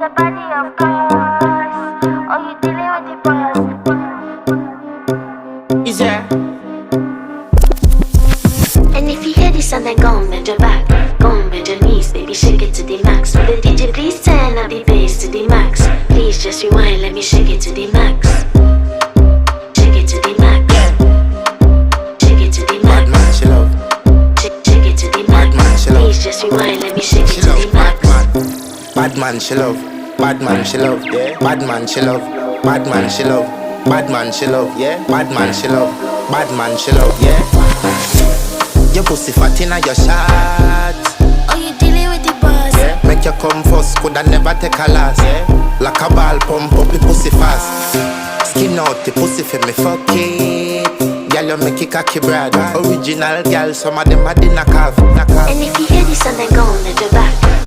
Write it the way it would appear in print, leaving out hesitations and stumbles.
your body, of course. Oh, you dealing with the boss. Is there? And if you hear this song, then go and bend your back. Go and bend your knees, baby, shake it to the max. Will the DJ please turn up the bass to the max? Please just rewind, let me shake it to the max. Shake it to the max. Shake it to the max. Bad man, she love. Shake it to the max. Bad man, she love. Please just rewind, let me shake it She to love. the max. Bad man, she love. Bad man, she love. Yeah. Bad man, she love. Bad man, she love. Bad man, she love. Yeah. Bad man, she love. Bad man, she love. Yeah. Your pussy fat inna your shot. Oh, you dealing with the boss. Yeah. Make you come first, coulda never take a last. Yeah. Like a ball pump up the pussy fast. Skin out the pussy for me fuck it. Girl, you make it cocky brad. Original girl, some of them a dinner calf. And if you hear this song, then go and bend your back.